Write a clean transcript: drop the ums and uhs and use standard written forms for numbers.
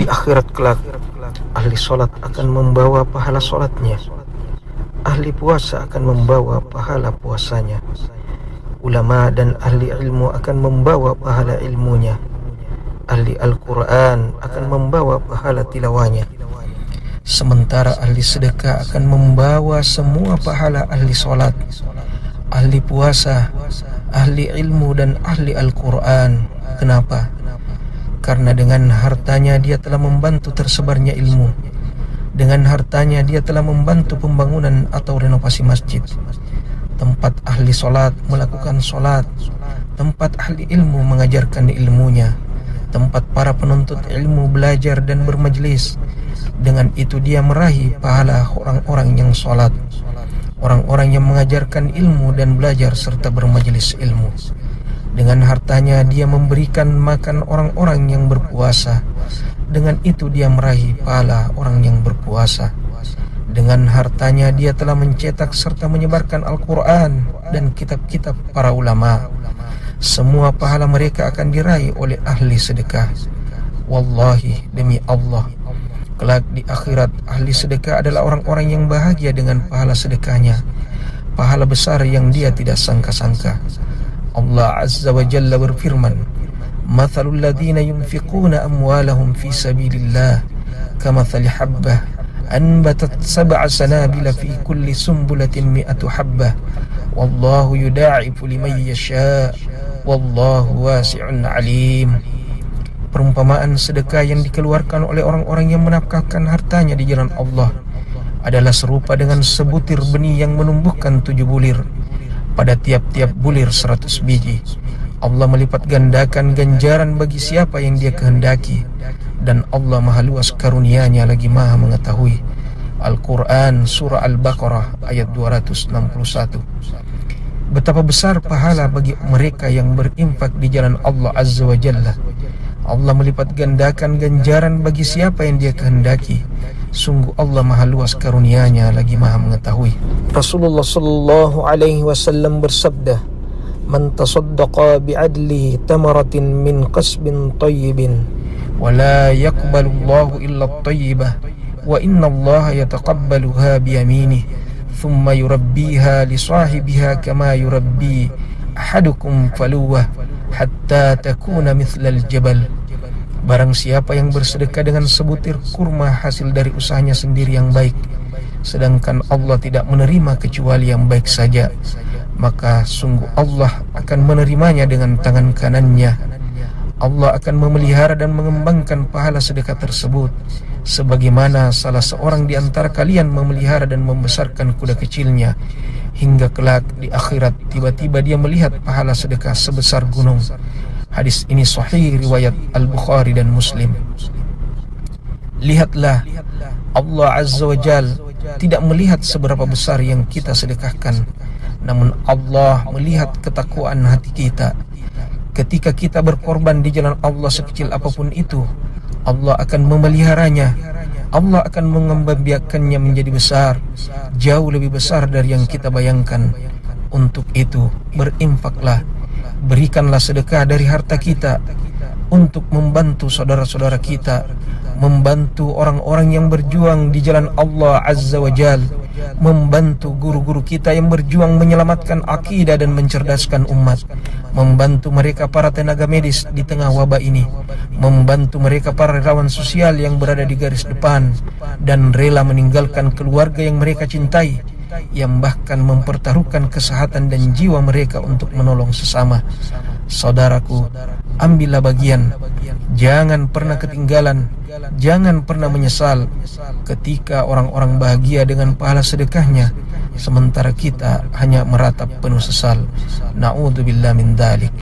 Di akhirat kelak, ahli solat akan membawa pahala solatnya, ahli puasa akan membawa pahala puasanya, ulama dan ahli ilmu akan membawa pahala ilmunya, ahli Al-Quran akan membawa pahala tilawahnya, sementara ahli sedekah akan membawa semua pahala ahli solat, ahli puasa, ahli ilmu dan ahli Al-Quran. Kenapa? Karena dengan hartanya dia telah membantu tersebarnya ilmu. Dengan hartanya dia telah membantu pembangunan atau renovasi masjid. Tempat ahli solat melakukan solat. Tempat ahli ilmu mengajarkan ilmunya. Tempat para penuntut ilmu belajar dan bermajlis. Dengan itu dia meraih pahala orang-orang yang solat, orang-orang yang mengajarkan ilmu dan belajar serta bermajlis ilmu. Dengan hartanya dia memberikan makan orang-orang yang berpuasa. Dengan itu dia meraih pahala orang yang berpuasa. Dengan hartanya dia telah mencetak serta menyebarkan Al-Quran dan kitab-kitab para ulama. Semua pahala mereka akan diraih oleh ahli sedekah. Wallahi, demi Allah, kelak di akhirat ahli sedekah adalah orang-orang yang bahagia dengan pahala sedekahnya, pahala besar yang dia tidak sangka-sangka. Allah Azza wa Jalla berfirman, "Mathalul ladzina yunfiquna amwalahum fi sabilillah kamathali habbah anbatat sab'a sanabila fi kulli sumbulatin mi'atu habbah wallahu yudha'ifu liman yasha' wallahu wasi'un alim." Perumpamaan sedekah yang dikeluarkan oleh orang-orang yang menafkahkan hartanya di jalan Allah adalah serupa dengan sebutir benih yang menumbuhkan 7 bulir. Pada tiap-tiap bulir 100 biji. Allah melipat gandakan ganjaran bagi siapa yang dia kehendaki. Dan Allah maha luas karunia-Nya lagi maha mengetahui. Al-Quran Surah Al-Baqarah ayat 261. Betapa besar pahala bagi mereka yang berinfak di jalan Allah Azza wa Jalla. Allah melipat gandakan ganjaran bagi siapa yang dia kehendaki. Sungguh Allah maha luas karunia-Nya lagi maha mengetahui. Rasulullah sallallahu alaihi wasallam bersabda, "Man tasaddaqa bi'adli tamaratin min qasbin tayyibin wa la yaqbalu Allahu illa at-tayyibah wa inna Allah yataqabbaluha bi yaminihi thumma yurabbiha li sahibiha kama yurabbi ahadukum faluwah hatta takuna mithlal jabal." Barang siapa yang bersedekah dengan sebutir kurma hasil dari usahanya sendiri yang baik, sedangkan Allah tidak menerima kecuali yang baik saja, maka sungguh Allah akan menerimanya dengan tangan kanannya. Allah akan memelihara dan mengembangkan pahala sedekah tersebut, sebagaimana salah seorang di antara kalian memelihara dan membesarkan kuda kecilnya, hingga kelak di akhirat tiba-tiba dia melihat pahala sedekah sebesar gunung. Hadis ini sahih riwayat Al-Bukhari dan Muslim. Lihatlah, Allah Azza wa Jal tidak melihat seberapa besar yang kita sedekahkan, namun Allah melihat ketakwaan hati kita. Ketika kita berkorban di jalan Allah sekecil apapun itu, Allah akan memeliharanya. Allah akan mengembangbiakannya menjadi besar, jauh lebih besar dari yang kita bayangkan. Untuk itu, berinfaklah, berikanlah sedekah dari harta kita untuk membantu saudara-saudara kita, membantu orang-orang yang berjuang di jalan Allah Azza wa Jal, membantu guru-guru kita yang berjuang menyelamatkan akidah dan mencerdaskan umat, membantu mereka para tenaga medis di tengah wabah ini, membantu mereka para relawan sosial yang berada di garis depan dan rela meninggalkan keluarga yang mereka cintai, yang bahkan mempertaruhkan kesehatan dan jiwa mereka untuk menolong sesama. Saudaraku, ambillah bagian, jangan pernah ketinggalan, jangan pernah menyesal ketika orang-orang bahagia dengan pahala sedekahnya, sementara kita hanya meratap penuh sesal. Na'udzubillah min dzalik.